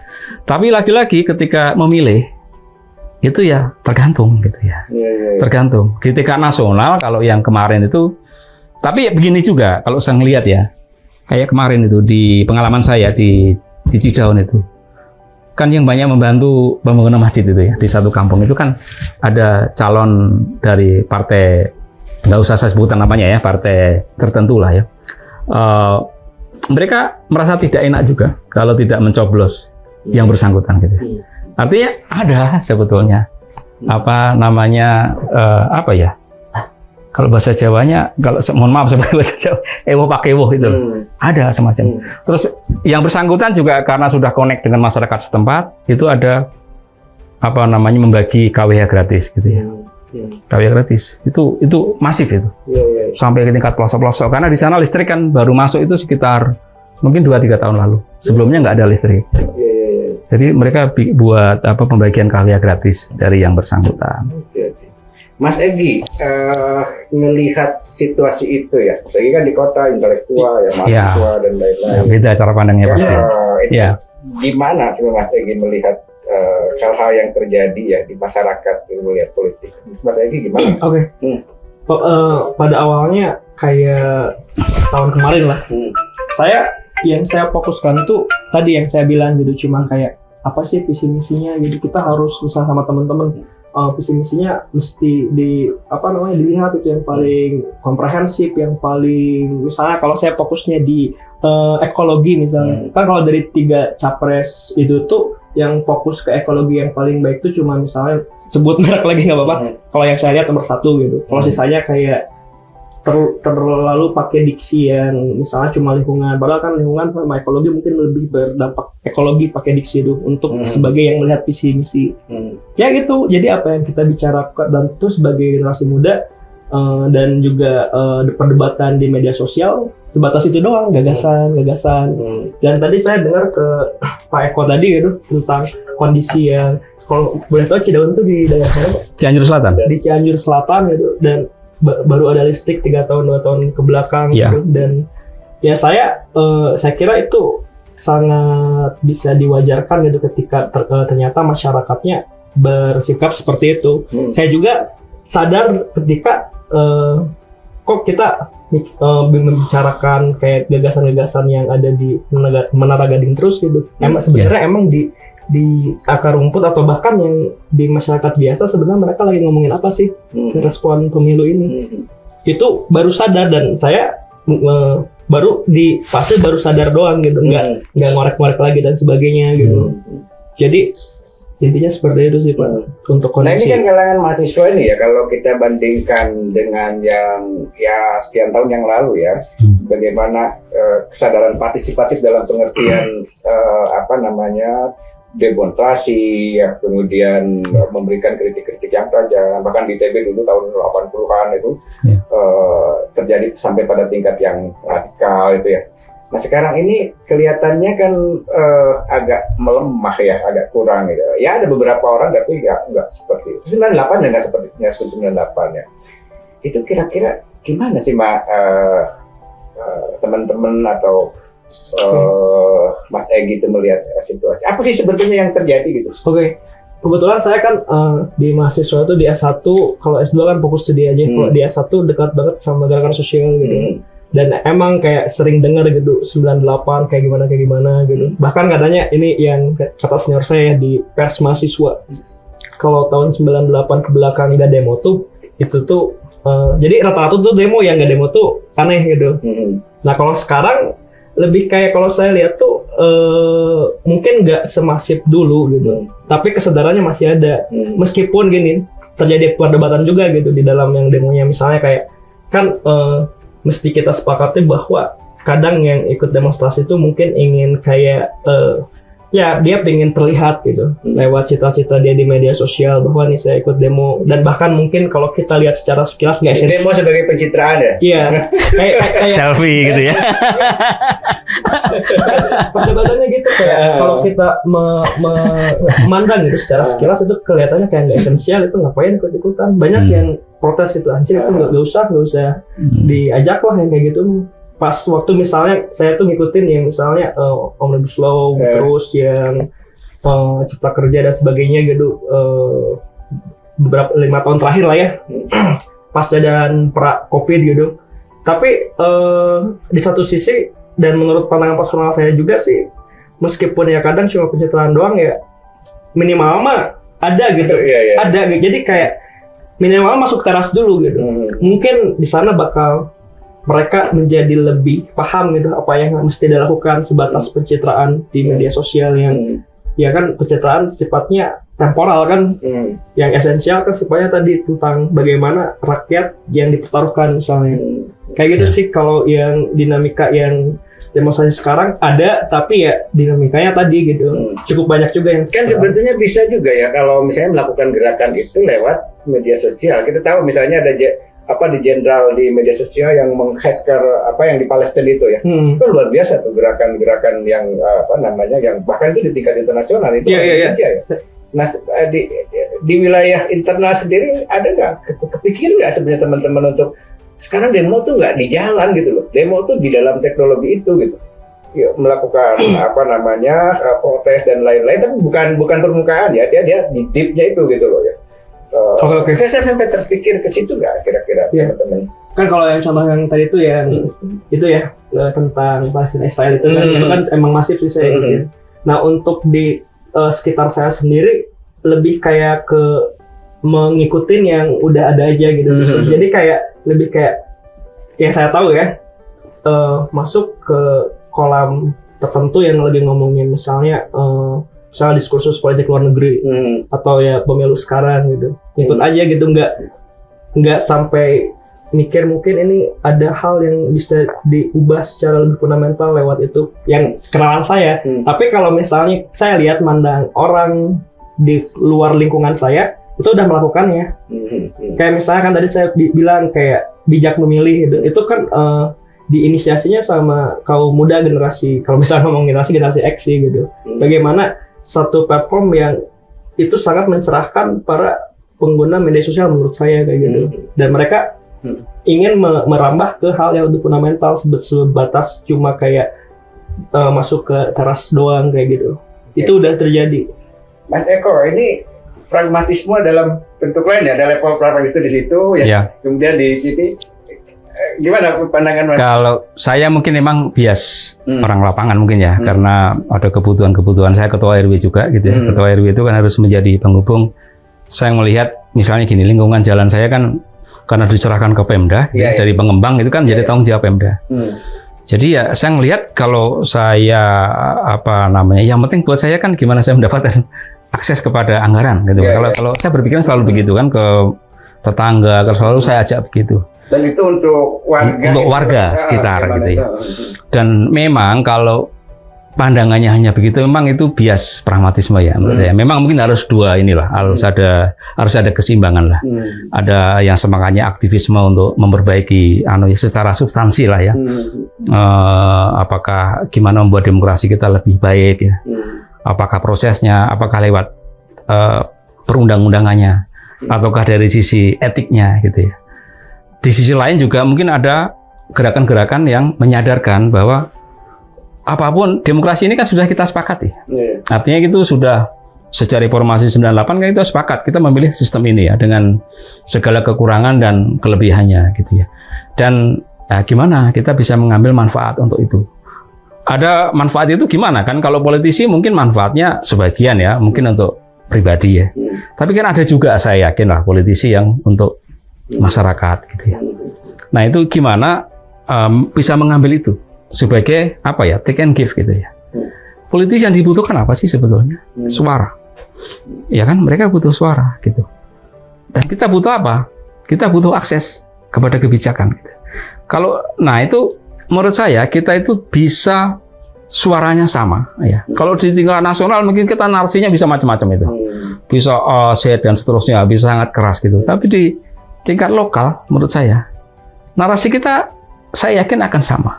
Tapi lagi-lagi ketika memilih itu ya tergantung gitu ya. Tergantung. Di tingkat nasional kalau yang kemarin itu, tapi begini juga kalau saya ngelihat ya, kayak kemarin itu di pengalaman saya di Cidaun itu, kan yang banyak membantu pembangunan masjid itu ya, di satu kampung itu kan ada calon dari partai, nggak usah saya sebutkan namanya ya, partai tertentu lah ya. Mereka merasa tidak enak juga kalau tidak mencoblos yang bersangkutan gitu. Artinya ada sebetulnya apa namanya apa ya? Kalau bahasa Jawanya, kalau mohon maaf sebagai bahasa Jawa, ewo pakewo itu ada semacam. Terus yang bersangkutan juga karena sudah connect dengan masyarakat setempat, itu ada apa namanya membagi KWH gratis gitu ya. KWH gratis itu masif itu. Sampai ke tingkat pelosok-pelosok karena di sana listrik kan baru masuk itu sekitar mungkin 2-3 tahun lalu. Sebelumnya nggak ada listrik. Jadi mereka buat apa pembagian KWH gratis dari yang bersangkutan. Mas Egy, ngelihat situasi itu ya, Mas kan di kota intelektual ya, mahasiswa dan lain-lain. Ya, beda cara pandangnya pasti. Ya. Gimana coba Mas Egy melihat hal-hal yang terjadi ya di masyarakat melihat politik? Mas Egy gimana? Oke. Pada awalnya kayak tahun kemarin lah, yang saya fokuskan tuh tadi yang saya bilang gitu, cuman kayak apa sih visi misinya gitu, kita harus misal sama teman-teman visi misinya mesti dilihat itu yang paling komprehensif, yang paling misalnya kalau saya fokusnya di ekologi misalnya, kan kalau dari 3 capres itu tuh yang fokus ke ekologi yang paling baik itu cuma misalnya sebut merek lagi nggak apa-apa, kalau yang saya lihat nomor 1 gitu, kalau sisanya kayak terlalu pakai diksi yang misalnya cuma lingkungan, padahal kan lingkungan sama ekologi mungkin lebih berdampak, ekologi pakai diksi itu untuk sebagai yang melihat visi misi. Ya gitu, jadi apa yang kita bicarakan dan itu sebagai generasi muda dan juga perdebatan di media sosial sebatas itu doang, gagasan. Dan tadi saya dengar ke Pak Eko tadi gitu tentang kondisi yang kalau boleh tahu Cidaun itu di daerah mana? Cianjur Selatan. Di Cianjur Selatan gitu, dan baru ada listrik 3 tahun 2 tahun ke belakang gitu. Dan ya saya kira itu sangat bisa diwajarkan gitu ketika ternyata masyarakatnya bersikap seperti itu. Saya juga sadar ketika kok kita membicarakan kayak gagasan-gagasan yang ada di Menara Gading terus gitu. Emang sebenarnya emang di akar rumput atau bahkan yang di masyarakat biasa sebenarnya mereka lagi ngomongin apa sih respon pemilu ini. Itu baru sadar, dan saya baru di fase baru sadar doang gitu, nggak ngorek-ngorek lagi dan sebagainya gitu. Jadi intinya seperti itu sih Pak untuk kondisi. Nah ini kan kalangan mahasiswa ini ya, kalau kita bandingkan dengan yang ya sekian tahun yang lalu ya, bagaimana kesadaran partisipatif dalam pengertian demonstrasi ya, kemudian memberikan kritik-kritik yang tajam, bahkan di TB dulu tahun 80-an itu terjadi sampai pada tingkat yang radikal itu ya. Nah sekarang ini kelihatannya kan agak melemah ya, agak kurang gitu. Ya ada beberapa orang tapi nggak seperti itu. 98 dan nggak seperti 98 ya. Itu kira-kira gimana sih teman-teman atau Mas Egy itu melihat situasi? Apa sih sebetulnya yang terjadi gitu? Oke. Kebetulan saya kan di mahasiswa itu di S1, kalau S2 kan fokus studi aja. Kalau di S1 dekat banget sama gerakan sosial gitu. Dan emang kayak sering dengar gitu 98 kayak gimana gitu. Bahkan katanya ini yang kata senior saya di pers mahasiswa. Kalau tahun 98 ke belakang nggak demo tuh itu tuh jadi rata-rata tuh demo, yang nggak demo tuh aneh gitu. Nah kalau sekarang lebih kayak kalau saya lihat tuh mungkin nggak semasif dulu gitu, tapi kesadarannya masih ada. Meskipun gini terjadi perdebatan juga gitu di dalam yang demonya, misalnya kayak kan mesti kita sepakati bahwa kadang yang ikut demonstrasi itu mungkin ingin kayak ya dia pengen terlihat gitu lewat cita-cita dia di media sosial bahwa nih saya ikut demo, dan bahkan mungkin kalau kita lihat secara sekilas nggak esensial. Demo sebagai pencitraan ya? Iya, kayak selfie gitu ya. Perdebatannya gitu kayak kalau kita memandang gitu secara sekilas itu kelihatannya kayak nggak esensial, itu ngapain ikut-ikutan. Banyak yang protes itu, anjir itu nggak usah diajak lah yang kayak gitu. Pas waktu misalnya saya tuh ngikutin yang misalnya Omnibus Law, terus yang Cipta Kerja dan sebagainya gitu, beberapa 5 tahun terakhir lah ya, pasca dan pra Covid gitu. Tapi di satu sisi dan menurut pandangan personal saya juga sih, meskipun ya kadang cuma pencitraan doang ya, minimal mah ada gitu, ada gitu. Jadi kayak minimal masuk teras dulu gitu. Mungkin di sana bakal mereka menjadi lebih paham gitu apa yang mesti dilakukan sebatas pencitraan di media sosial yang ya kan pencitraan sifatnya temporal kan, yang esensial kan sifatnya tadi tentang bagaimana rakyat yang dipertaruhkan misalnya. Kayak gitu sih kalau yang dinamika yang demonstrasi sekarang ada, tapi ya dinamikanya tadi gitu cukup banyak juga yang kan sebetulnya bisa juga ya kalau misalnya melakukan gerakan itu lewat media sosial. Kita tahu misalnya ada di jenderal di media sosial yang menghacker yang di Palestina itu ya, itu luar biasa tuh gerakan-gerakan yang yang bahkan itu di tingkat internasional itu ya. Nah di wilayah internal sendiri ada nggak kepikir nggak sebenarnya teman-teman untuk sekarang demo tuh nggak di jalan gitu loh, demo tuh di dalam teknologi itu gitu, ya, melakukan protes dan lain-lain, tapi bukan permukaan ya, dia di deepnya itu gitu loh ya. Okay. Saya sampai terpikir ke situ nggak kira-kira teman-teman? Kan kalau yang contoh yang tadi itu yang itu ya tentang Palestina Israel itu kan itu kan emang masif sih saya pikir. Nah untuk di sekitar saya sendiri lebih kayak ke mengikutin yang udah ada aja gitu. Jadi kayak lebih kayak yang saya tahu ya masuk ke kolam tertentu yang lagi ngomongin misalnya diskursus politik luar negeri atau ya pemilu sekarang gitu, ikut aja gitu, nggak sampai mikir mungkin ini ada hal yang bisa diubah secara lebih fundamental lewat itu yang kenalan saya. Tapi kalau misalnya saya lihat mandang orang di luar lingkungan saya itu udah melakukannya, kayak misalnya kan tadi saya bilang kayak bijak memilih gitu. Itu kan diinisiasinya sama kaum muda generasi, kalau misalnya ngomong generasi X sih gitu. Bagaimana satu platform yang itu sangat mencerahkan para pengguna media sosial menurut saya kayak gitu. Dan mereka ingin merambah ke hal yang lebih fundamental sebatas cuma kayak masuk ke teras doang kayak gitu. Itu udah terjadi. Mas Eko, ini pragmatisme dalam bentuk lain ya, ada level pragmatisme di situ ya. Kemudian di sini gimana pandangan Mas? Kalau saya mungkin memang bias orang lapangan mungkin ya, karena ada kebutuhan-kebutuhan. Saya ketua RW juga gitu ya. Ketua RW itu kan harus menjadi penghubung. Saya melihat misalnya gini, lingkungan jalan saya kan karena diserahkan ke Pemda dari pengembang itu kan menjadi tanggung jawab Pemda. Jadi ya saya melihat kalau saya yang penting buat saya kan gimana saya mendapatkan akses kepada anggaran gitu. Kalau saya berpikir selalu begitu kan, ke tetangga kalau selalu saya ajak begitu. Dan itu untuk warga sekitar gitu ya. Dan memang kalau pandangannya hanya begitu, memang itu bias pragmatisme ya menurut saya. Memang mungkin harus dua inilah, harus ada keseimbangan lah. Ada yang semangatnya aktivisme untuk memperbaiki secara substansi lah ya. Apakah gimana membuat demokrasi kita lebih baik ya. Apakah prosesnya, apakah lewat perundang-undangannya, ataukah dari sisi etiknya gitu ya. Di sisi lain juga mungkin ada gerakan-gerakan yang menyadarkan bahwa apapun demokrasi ini kan sudah kita sepakati. Artinya itu sudah sejak reformasi 98 kan kita sepakat kita memilih sistem ini ya dengan segala kekurangan dan kelebihannya gitu ya. Dan gimana kita bisa mengambil manfaat untuk itu? Ada manfaat itu gimana kan? Kalau politisi mungkin manfaatnya sebagian ya, mungkin untuk pribadi ya. Tapi kan ada juga saya yakin lah politisi yang untuk masyarakat gitu ya. Nah itu gimana bisa mengambil itu sebagai take and give gitu ya. Politisi yang dibutuhkan apa sih sebetulnya? Suara. Ya kan mereka butuh suara gitu. Dan kita butuh apa? Kita butuh akses kepada kebijakan gitu. Itu menurut saya kita itu bisa suaranya sama ya. Kalau di tingkat nasional mungkin kita narasinya bisa macam-macam itu. Bisa Z dan seterusnya, bisa sangat keras gitu. Tapi di tingkat lokal menurut saya narasi kita saya yakin akan sama.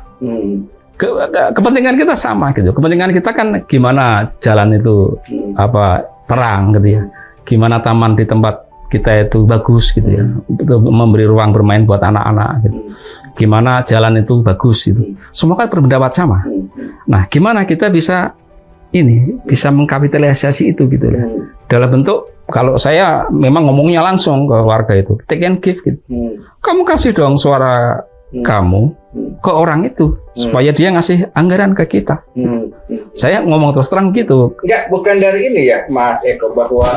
Kepentingan kita sama gitu. Kepentingan kita kan gimana jalan itu terang gitu ya. Gimana taman di tempat kita itu bagus gitu ya. Itu memberi ruang bermain buat anak-anak gitu. Gimana jalan itu bagus gitu. Semua kan berpendapat sama. Nah, gimana kita bisa mengkapitalisasi itu gitu ya. dalam bentuk kalau saya memang ngomongnya langsung ke warga itu, take and give gitu. Kamu kasih dong suara kamu ke orang itu supaya dia ngasih anggaran ke kita. Saya ngomong terus terang gitu. Enggak, bukan dari ini ya, Mas Eko, bahwa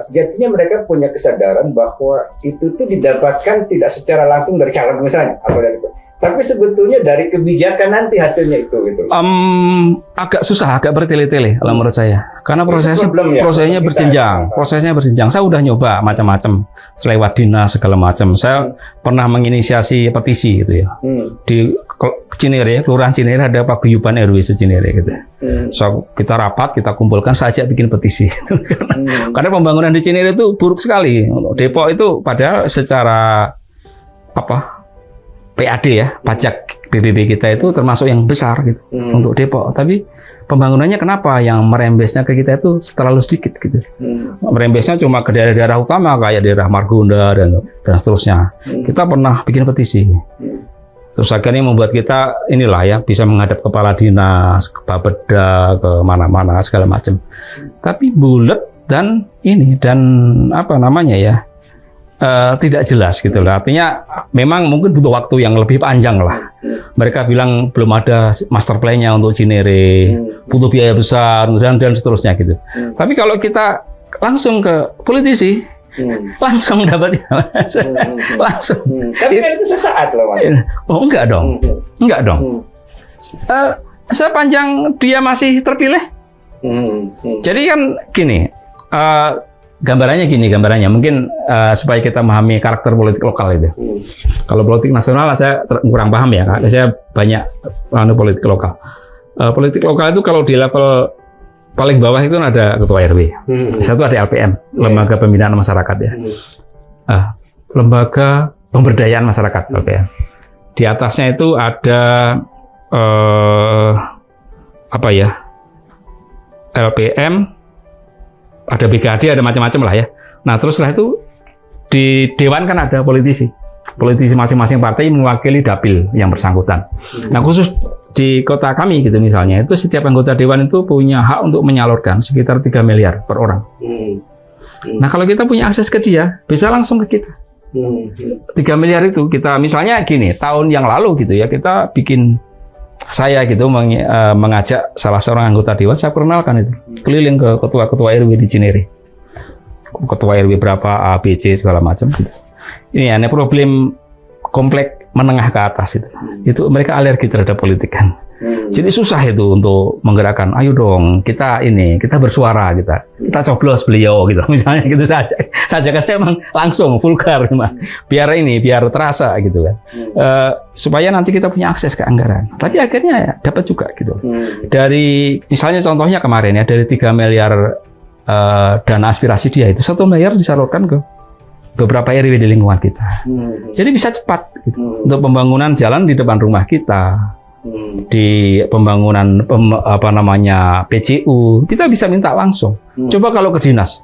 sejatinya mereka punya kesadaran bahwa itu tuh didapatkan tidak secara langsung dari calon misalnya, atau dari, tapi sebetulnya dari kebijakan nanti hasilnya itu gitu. Agak susah, agak bertele-tele kalau menurut saya. Karena prosesnya berjenjang. Saya udah nyoba macam-macam, selewat dinas segala macam. Saya pernah menginisiasi petisi gitu ya. Di Cinere, Kelurahan Cinere ada paguyuban RW se-Cinere gitu. So kita rapat, kita kumpulkan, saya ajak bikin petisi. Karena pembangunan di Cinere itu buruk sekali. Depok itu padahal secara PAD ya, pajak BBB kita itu termasuk yang besar gitu untuk Depok. Tapi pembangunannya kenapa yang merembesnya ke kita itu terlalu sedikit gitu. Merembesnya cuma ke daerah-daerah utama kayak daerah Margonda dan seterusnya. Kita pernah bikin petisi. Terus akhirnya membuat kita inilah ya bisa menghadap kepala dinas, ke Bapeda, ke mana-mana segala macam. Tapi bulat dan apa namanya ya? Tidak jelas gitu lah. Artinya memang mungkin butuh waktu yang lebih panjang lah. Mereka bilang belum ada master plan-nya untuk Cinere, butuh biaya besar dan seterusnya gitu. Tapi kalau kita langsung ke politisi, langsung dapatnya, langsung. Tapi kan itu sesaat loh, Mas. Oh enggak dong. Sepanjang dia masih terpilih. Jadi kan gini. Gambarannya mungkin supaya kita memahami karakter politik lokal itu. Kalau politik nasional saya kurang paham ya, karena saya banyak politik lokal. Politik lokal itu kalau di level paling bawah itu ada ketua RW, satu ada LPM, lembaga pembinaan masyarakat ya, lembaga pemberdayaan masyarakat LPM. Di atasnya itu ada LPM. Ada BKD, ada macam-macam lah ya. Nah, terus setelah itu di dewan kan ada politisi. Politisi masing-masing partai mewakili dapil yang bersangkutan. Nah, khusus di kota kami gitu misalnya, itu setiap anggota dewan itu punya hak untuk menyalurkan sekitar 3 miliar per orang. Nah, kalau kita punya akses ke dia, bisa langsung ke kita. 3 miliar itu kita misalnya gini, tahun yang lalu gitu ya, kita bikin saya gitu mengajak salah seorang anggota dewan, saya perkenalkan itu keliling ke ketua-ketua RW di Cinere, ketua RW berapa A, B, C segala macam gitu. Ini ada problem komplek menengah ke atas itu mereka alergi terhadap politik kan. Jadi susah itu untuk menggerakkan. Ayo dong kita bersuara kita coblos beliau gitu misalnya gitu saja kan memang langsung vulgar biar terasa gitu kan. Supaya nanti kita punya akses ke anggaran. Tapi akhirnya ya, dapat juga gitu. Dari misalnya contohnya kemarin ya dari 3 miliar dana aspirasi dia itu 1 miliar disalurkan ke beberapa RW di lingkungan kita. Jadi bisa cepat gitu. Untuk pembangunan jalan di depan rumah kita. Di pembangunan PCU kita bisa minta langsung. Coba kalau ke dinas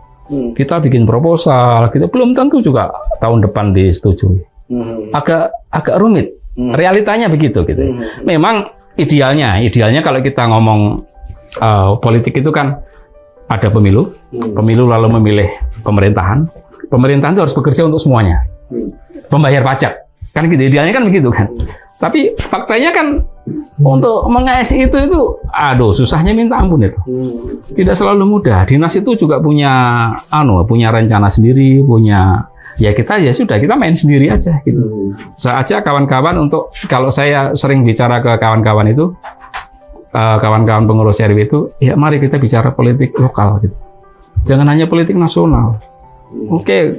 kita bikin proposal kita belum tentu juga tahun depan disetujui. Agak rumit. Realitanya begitu gitu. Memang idealnya kalau kita ngomong politik itu kan ada pemilu lalu memilih pemerintahan itu harus bekerja untuk semuanya, pembayar pajak kan gitu, idealnya kan begitu kan. Tapi faktanya kan untuk mengasi itu susahnya minta ampun itu. Tidak selalu mudah. Dinas itu juga punya rencana sendiri, kita main sendiri aja gitu. Saya ajak kawan-kawan untuk, kalau saya sering bicara ke kawan-kawan itu, kawan-kawan pengurus RW itu, ya mari kita bicara politik lokal gitu. Jangan hanya politik nasional. Oke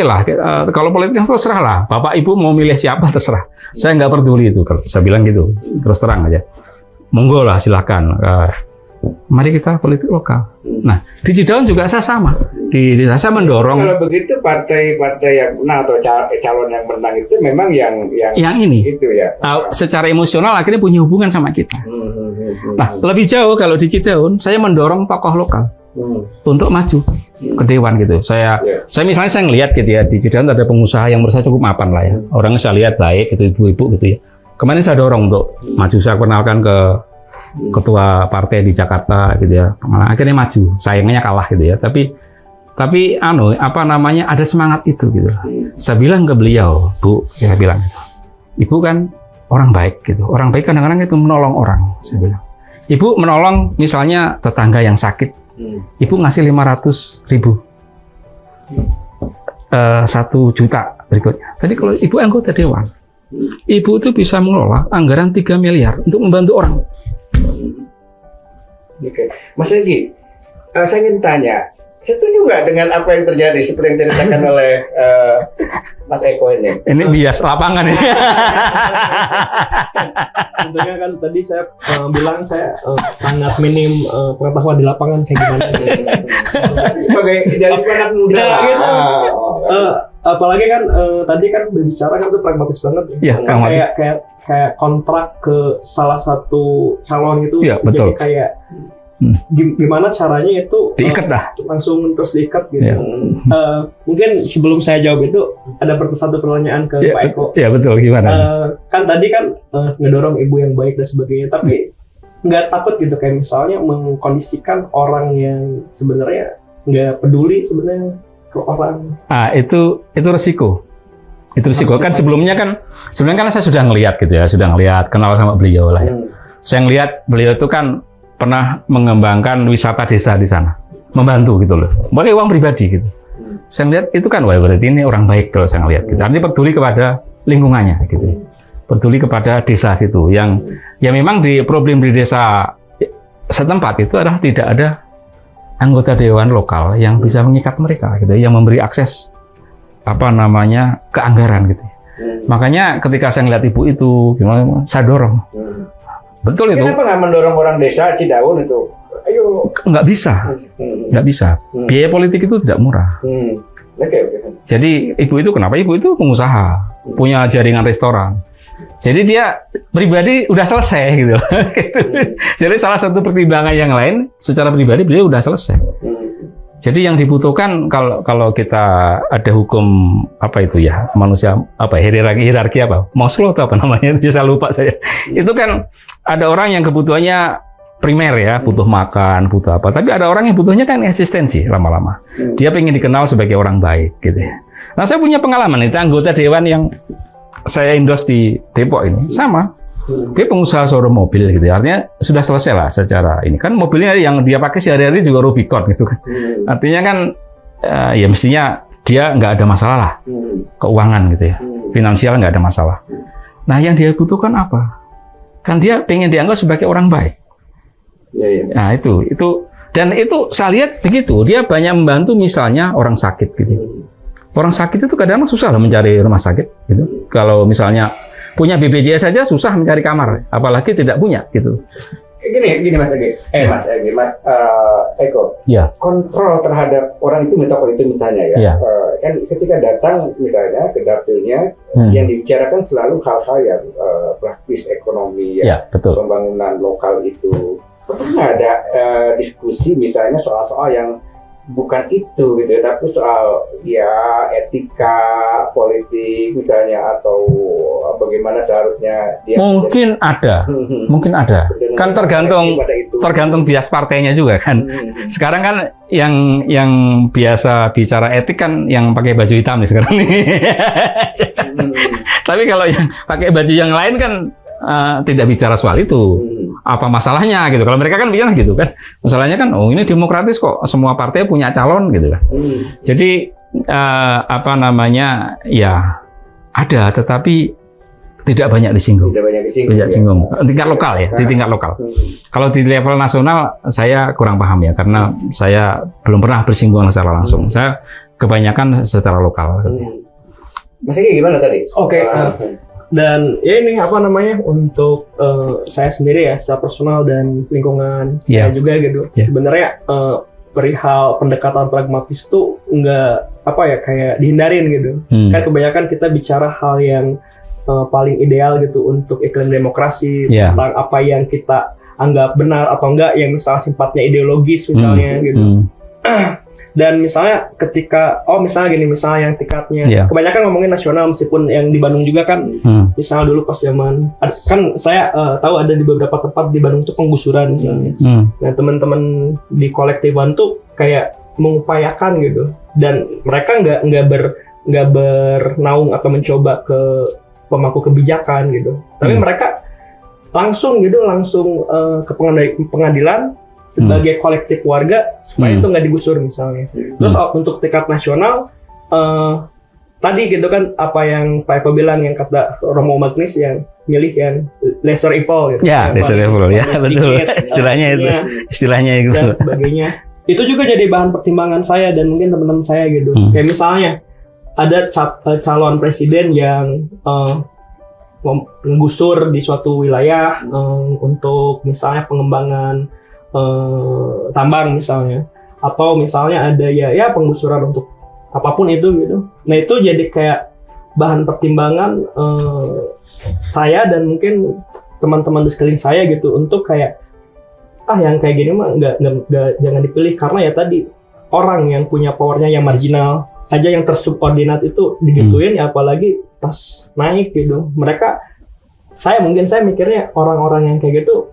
lah. Kalau politik terserah lah. Bapak Ibu mau milih siapa terserah. Saya nggak peduli itu. Kalau saya bilang gitu, terus terang aja. Monggo lah, silakan. Mari kita politik lokal. Nah, di Cidaun juga saya sama. Saya mendorong. Kalau begitu partai-partai yang menang atau calon yang menang itu memang yang ini. Itu ya. Secara emosional akhirnya punya hubungan sama kita. Nah, lebih jauh kalau di Cidaun, saya mendorong tokoh lokal. Untuk maju ke dewan gitu. Saya misalnya saya ngelihat gitu ya di Cidaun ada pengusaha yang menurut saya cukup mapan lah ya. Orangnya saya lihat baik gitu, ibu-ibu gitu ya. Kemarin saya dorong untuk maju, saya kenalkan ke ketua partai di Jakarta gitu ya. Akhirnya maju, sayangnya kalah gitu ya. Tapi ada semangat itu gitu. Saya bilang ke beliau, Bu, saya bilang, Ibu kan orang baik gitu. Orang baik kadang-kadang itu menolong orang. Saya bilang, Ibu menolong misalnya tetangga yang sakit, Ibu ngasih 500.000, 1 juta berikutnya. Tadi kalau Ibu anggota dewan, Ibu itu bisa mengelola anggaran 3 miliar untuk membantu orang. Oke, Mas Egi, saya ingin tanya, setuju nggak dengan apa yang terjadi seperti yang diceritakan oleh Mas Eko ini? Ini bias lapangan ini. Tentunya kan tadi saya bilang saya sangat minim pengetahuan di lapangan kayak gimana. Sebagai idealis anak muda. Apalagi kan tadi kan berbicara kan itu pragmatis banget. Iya, kayak kontrak ke salah satu calon gitu. Iya, betul. Jadi kayak gimana caranya itu diikat dah. Langsung terus diikat gitu. Iya. Mungkin sebelum saya jawab itu ada satu pertanyaan ke Pak Eko. Iya betul, gimana? Kan tadi kan ngedorong ibu yang baik dan sebagainya, tapi nggak takut gitu kayak misalnya mengkondisikan orang yang sebenarnya nggak peduli sebenarnya ke orang. Itu resiko. Itu risiko kan sebelumnya kan saya sudah ngelihat gitu ya, kenal sama beliau lah ya. Saya ngelihat beliau itu kan pernah mengembangkan wisata desa di sana, membantu gitu loh, pakai uang pribadi gitu. Saya ngelihat itu kan, wah berarti ini orang baik kalau saya ngelihat gitu. Artinya peduli kepada lingkungannya gitu, peduli kepada desa situ. Yang memang di problem di desa setempat itu adalah tidak ada anggota dewan lokal yang bisa mengikat mereka gitu, yang memberi akses ke anggaran gitu. Makanya ketika saya ngeliat ibu itu, gimana, saya dorong. Betul itu. Kenapa nggak mendorong orang desa Cidaun itu? Ayo. Nggak bisa. Biaya politik itu tidak murah. Okay. Jadi ibu itu kenapa? Ibu itu pengusaha, punya jaringan restoran. Jadi dia pribadi udah selesai gitu. Jadi salah satu pertimbangan yang lain, secara pribadi beliau udah selesai. Jadi yang dibutuhkan kalau kita ada hukum manusia hierarki Maslow atau apa namanya, bisa lupa saya. Itu kan ada orang yang kebutuhannya primer ya, butuh makan, butuh apa. Tapi ada orang yang butuhnya kan eksistensi lama-lama. Dia pengen dikenal sebagai orang baik gitu ya. Nah, saya punya pengalaman itu anggota dewan yang saya endorse di Depok ini sama. Dia pengusaha showroom mobil gitu ya. Artinya sudah selesai lah secara ini. Kan mobilnya yang dia pakai sehari-hari juga Rubicon gitu kan. Artinya kan ya mestinya dia nggak ada masalah lah. Keuangan gitu ya. Finansial nggak ada masalah. Nah, yang dia butuhkan apa? Kan dia pengen dianggap sebagai orang baik. Nah, itu dan itu saya lihat begitu. Dia banyak membantu misalnya orang sakit gitu. Orang sakit itu kadang-kadang susah loh mencari rumah sakit gitu. Kalau misalnya punya BPJS saja susah mencari kamar, apalagi tidak punya gitu. Gini Mas Egi, Mas Eko. Ya. Kontrol terhadap orang itu toko itu misalnya ya. Kan ketika datang misalnya ke dapilnya, yang dibicarakan selalu hal-hal yang praktis ekonomi ya, betul. Pembangunan lokal itu. Pernah ada diskusi misalnya soal-soal yang bukan itu gitu, tapi soal ya etika politik misalnya, atau bagaimana seharusnya dia mungkin ada kan tergantung bias partainya juga kan. Sekarang kan yang biasa bicara etik kan yang pakai baju hitam nih sekarang nih. Tapi kalau yang pakai baju yang lain kan tidak bicara soal itu. Apa masalahnya gitu. Kalau mereka kan bilang gitu kan. Masalahnya kan ini demokratis kok. Semua partai punya calon gitu kan. Jadi ya ada, tetapi tidak banyak disinggung. Disinggung. Tingkat lokal ya, di tingkat lokal. Kalau di level nasional saya kurang paham ya, karena saya belum pernah bersinggungan secara langsung. Saya kebanyakan secara lokal. Mas Egi gimana tadi? Oke. Dan ya ini untuk saya sendiri ya, secara personal dan lingkungan saya juga gitu. Sebenarnya perihal pendekatan pragmatis tuh nggak kayak dihindarin gitu. Kan kebanyakan kita bicara hal yang paling ideal gitu untuk iklim demokrasi, tentang apa yang kita anggap benar atau enggak, yang misalnya sifatnya ideologis misalnya gitu. Dan misalnya ketika misalnya gini, misalnya yang tingkatnya kebanyakan ngomongin nasional, meskipun yang di Bandung juga kan, misalnya dulu pas zaman kan saya tahu ada di beberapa tempat di Bandung tuh penggusuran misalnya. Nah teman-teman di kolektifan tuh kayak mengupayakan gitu, dan mereka nggak bernaung atau mencoba ke pemangku kebijakan gitu, tapi mereka langsung ke pengadilan sebagai kolektif warga supaya itu nggak digusur misalnya. Terus untuk tingkat nasional tadi gitu kan, apa yang Pak Eko bilang, yang kata Romo Magnis, yang milih yang lesser evil gitu. Ya, lesser evil ya, betul. Istilahnya itu dan sebagainya. Itu juga jadi bahan pertimbangan saya dan mungkin teman-teman saya gitu. Kayak misalnya ada calon presiden yang menggusur di suatu wilayah untuk misalnya pengembangan tambang misalnya, atau misalnya ada ya penggusuran untuk apapun itu gitu. Nah itu jadi kayak bahan pertimbangan saya dan mungkin teman-teman di sekeliling saya gitu, untuk kayak yang kayak gini mah jangan dipilih, karena ya tadi orang yang punya powernya yang marginal aja, yang tersubordinat itu digituin, ya apalagi pas naik gitu. Saya mikirnya orang-orang yang kayak gitu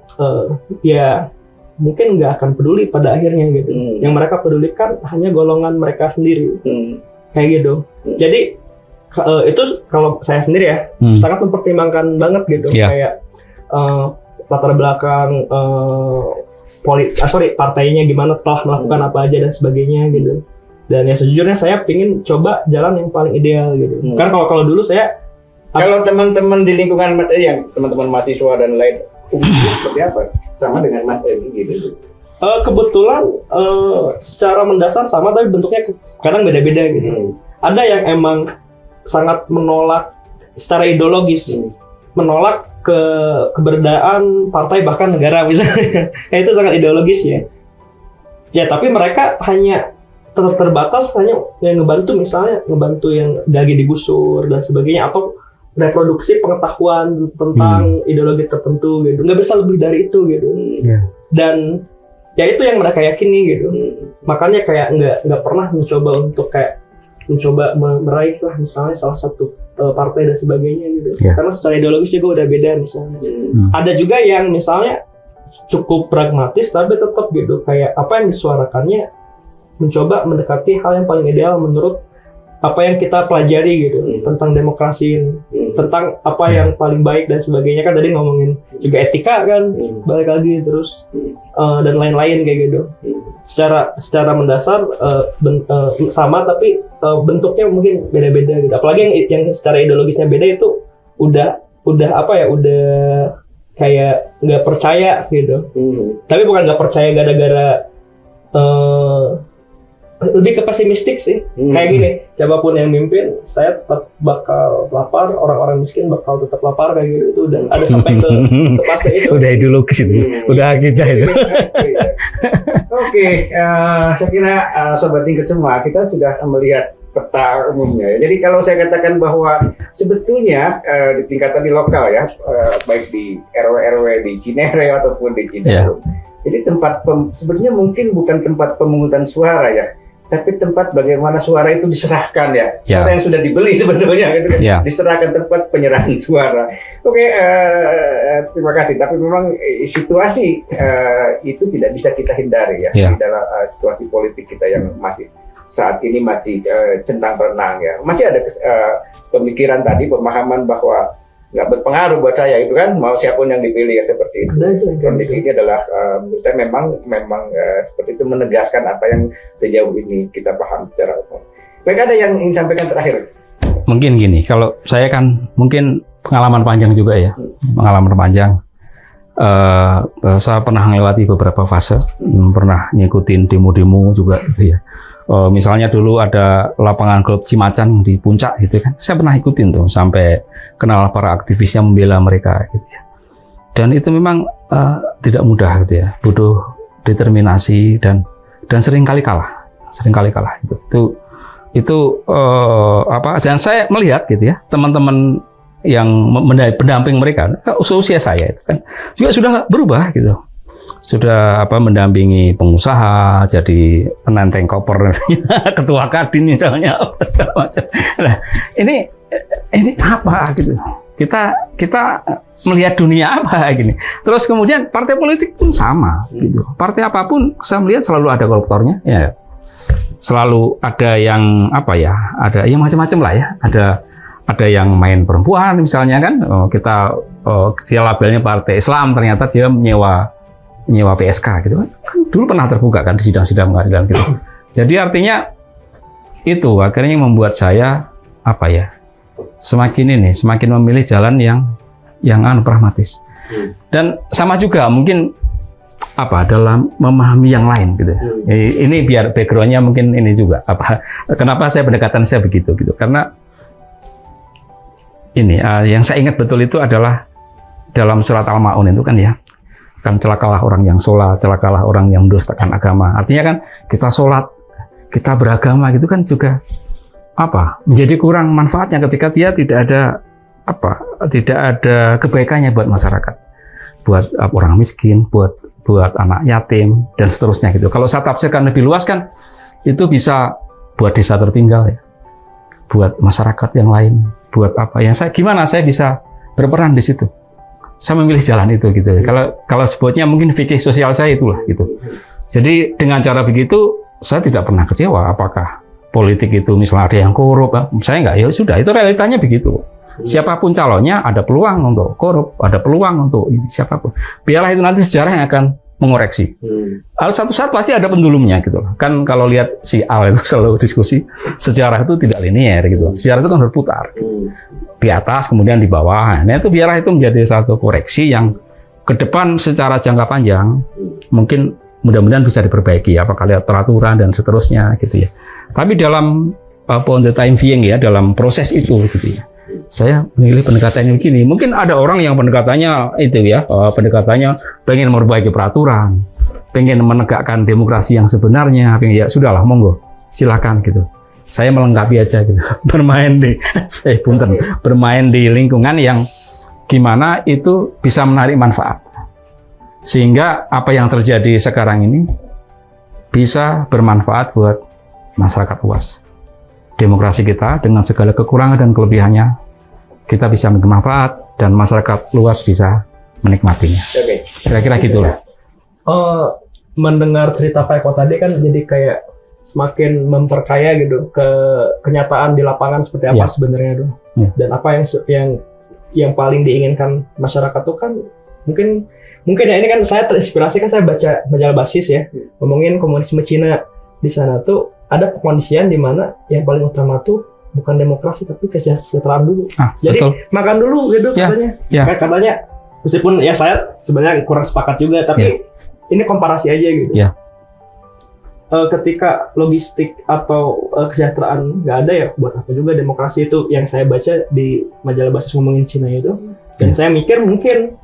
ya mungkin nggak akan peduli pada akhirnya gitu. Yang mereka pedulikan hanya golongan mereka sendiri, kayak gitu. Jadi itu kalau saya sendiri ya sangat mempertimbangkan banget gitu, kayak latar belakang partainya gimana, telah melakukan apa aja dan sebagainya gitu. Dan ya sejujurnya saya pingin coba jalan yang paling ideal gitu. Kan kalau dulu saya, kalau teman-teman di lingkungan yang teman-teman mahasiswa dan lain, seperti apa? Sama dengan Mas Edi gitu. Kebetulan secara mendasar sama, tapi bentuknya kadang beda-beda gitu. Ada yang emang sangat menolak secara ideologis, menolak keberadaan partai bahkan negara misalnya. Itu sangat ideologis ya. Ya tapi mereka hanya terbatas, hanya yang ngebantu yang lagi digusur dan sebagainya, atau reproduksi pengetahuan tentang ideologi tertentu gitu. Nggak bisa lebih dari itu gitu. Dan ya itu yang mereka yakini gitu. Makanya kayak nggak pernah mencoba meraih lah misalnya salah satu partai dan sebagainya gitu. Karena secara ideologis juga udah beda misalnya. Ada juga yang misalnya cukup pragmatis tapi tetap gitu, kayak apa yang disuarakannya mencoba mendekati hal yang paling ideal menurut apa yang kita pelajari gitu, tentang demokrasi, tentang apa yang paling baik dan sebagainya. Kan tadi ngomongin juga etika kan, balik lagi terus dan lain-lain kayak gitu. Secara mendasar sama, tapi bentuknya mungkin beda-beda gitu. Apalagi yang secara ideologisnya beda itu udah kayak nggak percaya gitu. Tapi bukan nggak percaya gara-gara lebih ke pesimistik sih. Kayak gini, siapapun yang mimpin, saya tetap bakal lapar, orang-orang miskin bakal tetap lapar, kayak gitu. Itu udah ada sampai ke fase itu. Udah ideologis itu, udah kita itu. Oke, saya kira Sobat Tingkat semua, kita sudah melihat peta umumnya. Jadi kalau saya katakan bahwa sebetulnya di tingkatan di lokal ya, baik di RW-RW di Cinere ataupun di Cidarum, jadi sebetulnya mungkin bukan tempat pemungutan suara ya, tapi tempat bagaimana suara itu diserahkan ya. Suara yang sudah dibeli sebetulnya gitu kan. Diserahkan tempat penyerahan suara. Oke, terima kasih. Tapi memang situasi itu tidak bisa kita hindari ya. Di dalam situasi politik kita yang masih saat ini masih centang berenang ya. Masih ada pemikiran tadi, pemahaman bahwa nggak berpengaruh buat saya itu kan, mau siapapun yang dipilih ya seperti itu. Kondisinya adalah menurut saya memang seperti itu, menegaskan apa yang sejauh ini kita paham secara umum. Baik, ada yang ingin sampaikan terakhir? Mungkin gini, kalau saya kan mungkin pengalaman panjang juga ya, pengalaman panjang. Saya pernah melewati beberapa fase, pernah ngikutin demo-demo juga gitu ya. Misalnya dulu ada lapangan golf Cimacan di Puncak gitu kan, saya pernah ikutin tuh sampai kenal para aktivis yang membela mereka gitu ya. Dan itu memang tidak mudah gitu ya, butuh determinasi dan sering kali kalah itu dan saya melihat gitu ya, teman-teman yang pendamping mereka usia saya itu kan juga sudah berubah gitu, sudah mendampingi pengusaha, jadi penenteng koper, ketua kadin misalnya, segala macam. Nah, ini apa gitu? Kita melihat dunia apa gini. Terus kemudian partai politik pun sama gitu. Partai apapun saya melihat selalu ada koruptornya, ya. Selalu ada yang ada yang macam-macam lah ya. Ada yang main perempuan misalnya kan. Dia labelnya partai Islam, ternyata dia menyewa PSK gitu kan. Dulu pernah terbuka kan di sidang-sidang pengadilan gitu. Jadi artinya itu akhirnya membuat saya semakin memilih jalan yang pragmatis. Dan sama juga mungkin dalam memahami yang lain gitu. Ini biar backgroundnya mungkin ini juga kenapa pendekatan saya begitu gitu, karena ini yang saya ingat betul itu adalah dalam surat Al-Maun itu kan ya, kan celakalah orang yang sholat, celakalah orang yang mendustakan agama. Artinya kan kita sholat, kita beragama gitu kan juga menjadi kurang manfaatnya ketika dia tidak ada kebaikannya buat masyarakat, buat orang miskin, buat anak yatim dan seterusnya gitu. Kalau saya tafsirkan lebih luas kan itu bisa buat desa tertinggal ya, buat masyarakat yang lain, buat gimana saya bisa berperan di situ. Saya memilih jalan itu gitu. Kalau sebutnya mungkin fikih sosial saya itulah gitu. Jadi dengan cara begitu saya tidak pernah kecewa apakah politik itu misalnya ada yang korup, saya enggak, ya sudah, itu realitanya begitu. Siapapun calonnya ada peluang untuk korup, ada peluang untuk siapapun. Biarlah itu nanti sejarah yang akan mengoreksi. Satu saat pasti ada pendulumnya gitu. Kan kalau lihat si Al itu selalu diskusi, sejarah itu tidak linear gitu. Sejarah itu kan berputar. Di atas kemudian di bawah. Nah itu biarlah itu menjadi satu koreksi yang ke depan secara jangka panjang mungkin mudah-mudahan bisa diperbaiki apakah lihat peraturan dan seterusnya gitu ya. Tapi dalam on the time being ya, dalam proses itu gitu ya, saya memilih pendekatannya begini. Mungkin ada orang yang pendekatannya itu ya, pendekatannya pengen memperbaiki peraturan, pengen menegakkan demokrasi yang sebenarnya, ya sudahlah, monggo, silakan gitu. Saya melengkapi aja gitu, bermain di lingkungan yang gimana itu bisa menarik manfaat, sehingga apa yang terjadi sekarang ini bisa bermanfaat buat masyarakat luas. Demokrasi kita dengan segala kekurangan dan kelebihannya, kita bisa bermanfaat dan masyarakat luas bisa menikmatinya. Oke. Kira-kira gitulah. Mendengar cerita Pak Eko tadi kan jadi kayak semakin memperkaya gitu ke kenyataan di lapangan seperti apa sebenarnya tuh. Dan apa yang paling diinginkan masyarakat tuh kan mungkin ya, ini kan saya terinspirasi kan saya baca majalah Basis ya, ngomongin komunisme Cina. Di sana tuh ada pengkondisian di mana yang paling utama tuh bukan demokrasi tapi kesejahteraan dulu. Jadi betul. Makan dulu gitu katanya. Katanya meskipun ya saya sebenarnya kurang sepakat juga, tapi ini komparasi aja gitu. Ketika logistik atau kesejahteraan nggak ada ya buat apa juga demokrasi itu, yang saya baca di majalah Basis ngomongin Cina itu. Dan saya mikir mungkin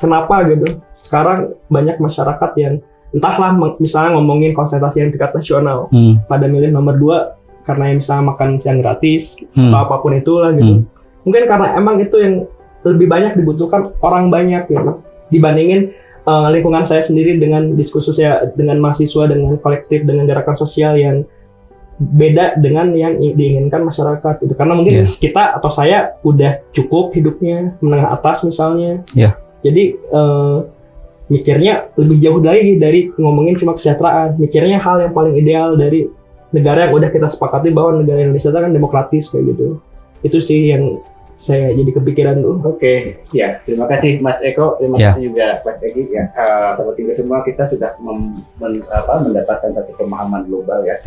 kenapa gitu sekarang banyak masyarakat yang entahlah misalnya ngomongin konsentrasi yang tingkat nasional pada milih nomor 2 karena yang misalnya makan siang gratis atau apapun itulah gitu. Mungkin karena emang itu yang lebih banyak dibutuhkan orang banyak gitu dibandingin lingkungan saya sendiri dengan diskusi saya dengan mahasiswa, dengan kolektif, dengan gerakan sosial yang beda dengan yang diinginkan masyarakat gitu. Karena mungkin kita atau saya udah cukup hidupnya menengah atas misalnya. Jadi mikirnya lebih jauh lagi dari ngomongin cuma kesejahteraan, mikirnya hal yang paling ideal dari negara yang udah kita sepakati bahwa negara Indonesia itu kan demokratis kayak gitu. Itu sih yang saya jadi kepikiran tuh. Oke, ya terima kasih Mas Eko, terima kasih juga Mas Egi ya. Sahabat Tiga semua, kita sudah mendapatkan satu pemahaman global ya.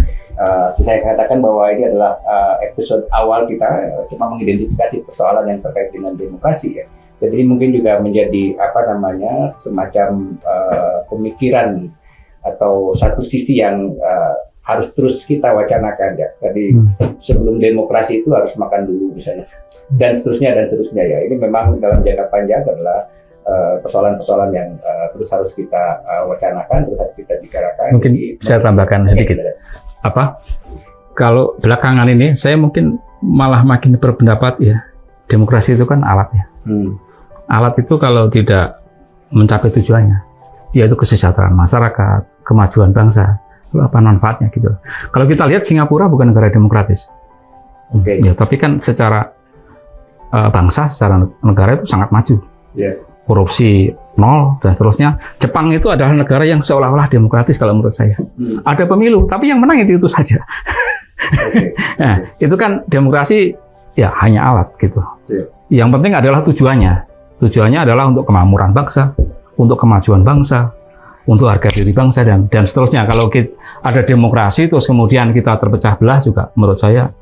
Saya katakan bahwa ini adalah episode awal kita cuma mengidentifikasi persoalan yang terkait dengan demokrasi ya. Jadi mungkin juga menjadi semacam pemikiran atau satu sisi yang harus terus kita wacanakan ya. Jadi sebelum demokrasi itu harus makan dulu misalnya, dan seterusnya ya. Ini memang dalam jangka panjang adalah persoalan-persoalan yang terus harus kita wacanakan, terus harus kita bicarakan. Mungkin saya tambahkan sedikit. Kalau belakangan ini saya mungkin malah makin berpendapat ya, demokrasi itu kan alat ya. Alat itu kalau tidak mencapai tujuannya, yaitu kesejahteraan masyarakat, kemajuan bangsa, lalu apa manfaatnya gitu. Kalau kita lihat Singapura bukan negara demokratis, ya, tapi kan secara bangsa, secara negara itu sangat maju, korupsi nol dan seterusnya. Jepang itu adalah negara yang seolah-olah demokratis kalau menurut saya. Ada pemilu, tapi yang menang itu saja. Nah, itu kan demokrasi ya hanya alat gitu. Yang penting adalah tujuannya. Tujuannya adalah untuk kemakmuran bangsa, untuk kemajuan bangsa, untuk harga diri bangsa dan seterusnya. Kalau ada demokrasi terus kemudian kita terpecah belah juga menurut saya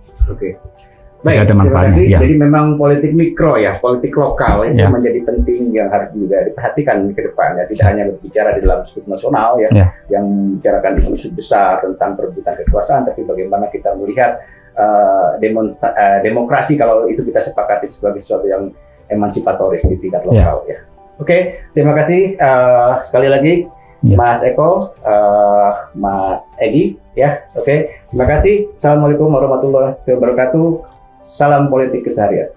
baik, ada manfaatnya. terima kasih. Ya. Jadi memang politik mikro ya, politik lokal itu menjadi penting yang harus juga diperhatikan ke depannya. Tidak hanya berbicara di dalam skup nasional yang membicarakan isu besar tentang perebutan kekuasaan, tapi bagaimana kita melihat demokrasi kalau itu kita sepakati sebagai sesuatu yang emansipatoris di tingkat lokal ya. Oke, terima kasih sekali lagi Mas Eko, Mas Egy ya. Oke, terima kasih. Assalamualaikum warahmatullahi wabarakatuh. Salam politik keseharian.